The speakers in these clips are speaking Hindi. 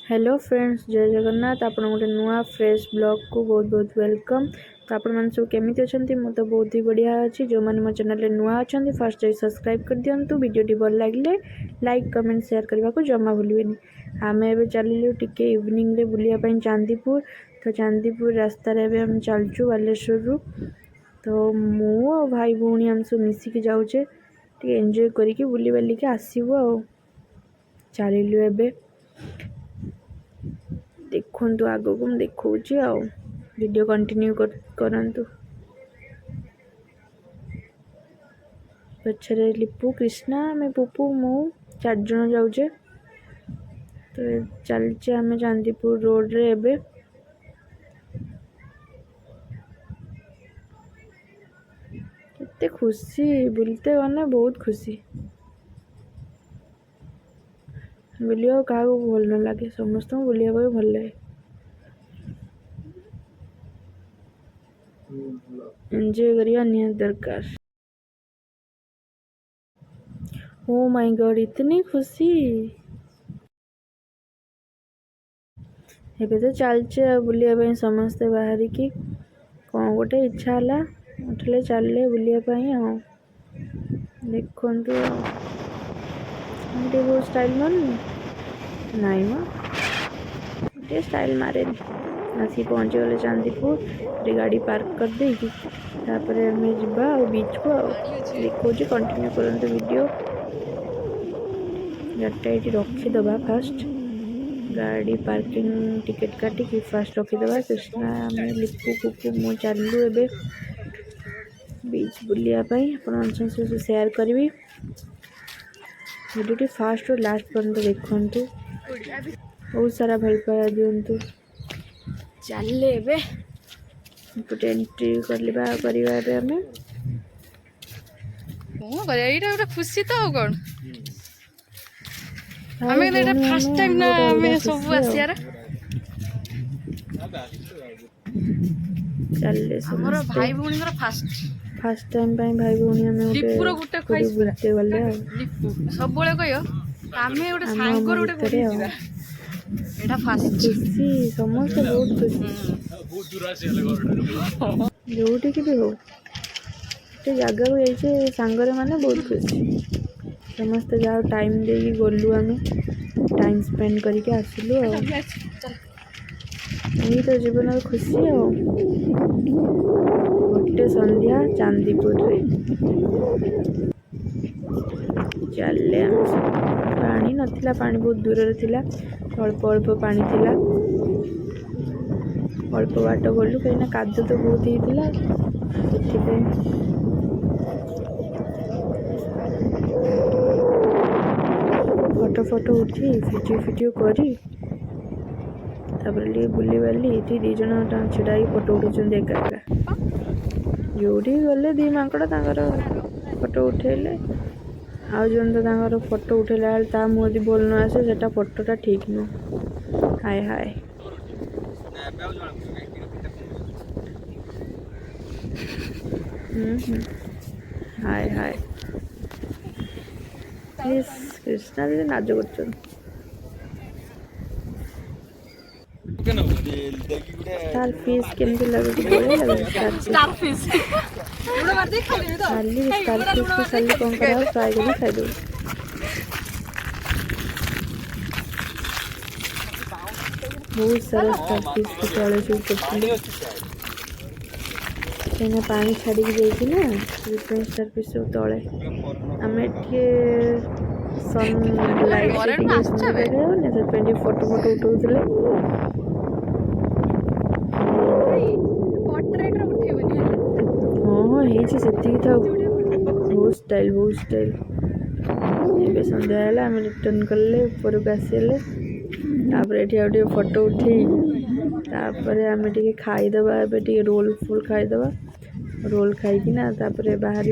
हेलो फ्रेंड्स, जय जगन्नाथ। आपण गोटे नुआ फ्रेश ब्लॉग को बहुत बहुत वेलकम। तो आपण मैंने सब केमी अच्छा, मुझे तो बहुत ही बढ़िया अच्छी। जो मैंने मो चैनल नुआ अच्छा फास्ट जाई सब्सक्राइब कर दिंतु। वीडियो भल लगे लाइक कमेंट शेयर करने को जमा भूलें। आम ए चलू टे इवनिंग रे बुलायापी चांदीपुर। तो चांदीपुर रास्त आम चलचु बालेश्वर। तो मु भाई भौणी आम सब मिसिकी जाऊे एंजॉय करके बुली बालिकी आसबू आ चलू ए देखु आग को मुझे देखा वीडियो कंटिन्यू करंतु। पछरे लिपू कृष्णा मैं पुपू मु 4 जन जाऊे। तो चलचे आम चांदीपुर रोड रे एबे। केते खुशी बुलते गने बहुत खुशी। बुलिया क्या भल न लगे, समस्त बुलिया भल लगे। एंजॉय करिया निहात दरकार। ओ माय गॉड, इतनी खुशी। एबे तो चलचे बुलिया समस्ते बाहर की कौन गोटे इच्छा है उठले चलले बुलिया। देखु बहुत स्टाइल मारनी नाई मोटे स्टाइल मारे। आसी पहुँची गले चांदीपुर। गाड़ी पार्क कर देगी बीच को देखो कंटिन्यू करते वीडियो। गाड़ीटा ये रखीदे फास्ट। गाड़ी पार्किंग टिकेट काटिकी फास्ट रखीदे। कृष्णा लिपू पुपू मु चलू ए बीच बुलियापाई। आप शेयर करी वीडियो फास्ट और लास्ट पर्यंत देखु। बहुत सारा भल पाया दिंतु। चल एंट्री कर खुशी तो कौन फर्स्ट टाइम ना सब आसियार चल भाई भौणी फास्ट टाइम भाई भौणी बुलते गले सब कह खुशी समस्त बहुत खुशी। जोटिक भी हो जगह को जाइए सांगरे माने बहुत खुशी। समस्ते जाओ टाइम दे गलु आम टाइम स्पेंड करके आसलु। यही तो जीवन खुशी गोटे संध्या चांदीपुर रे चले। पानी नथिला, पानी बहुत दूर थिला। अल्प अल्प पानी थिला। अल्प बाट गलु कहीं कादो तो बहुत होता से फोटो फोटो उठी भिडियो करी बुली बाली ये 2 जन छिड़ा फोटो उठे एका जो गले 2 माकड़ फोटो उठेले। आउ जन तो फोटो उठेला ता मुझे बोल न आसे सेटा फोटोटा ठीक नुह। हाय हाय हाय हाय प्लीज कृष्णा दीदी नाज कर स्टार फिश केमती लगे बढ़िया लगे। स्टार फिश खाली स्टार फिश को खाली कौन करा फ्राई कर खाई दो। बहुत सारा स्टार फिश को तले सब पानी छाड़ी जाइए ना स्टार फिश सब तले आम सनलाइट से फोटो फोटो उठाऊले। हाँ से था बहुत स्टाइल बहुत स्टाइल। ये सन्ध्या है आम रिटर्न कले ऊपर को आसले ये फोटो उठे आम खाईदे रोल फुल खाईदे। रोल खाईकिना बाहर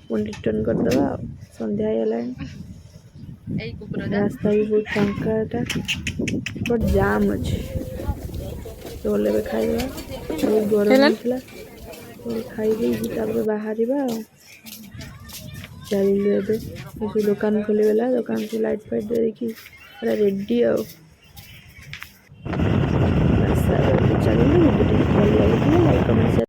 पुणी रिटर्न करदे। सन्ध्या रास्ता भी बहुत फांका बट जाम अच्छे। रोल ए खाईदे बहुत गरम होता खाई बाहर चलू ए दुकान खोलीगला। दुकान को लाइट फाइट देखी पूरा रेडी ଭିଡ଼ିଓଟି ଭଲ ଲାଗୁଥିଲେ ଲାଇକ୍ କମେଣ୍ଟ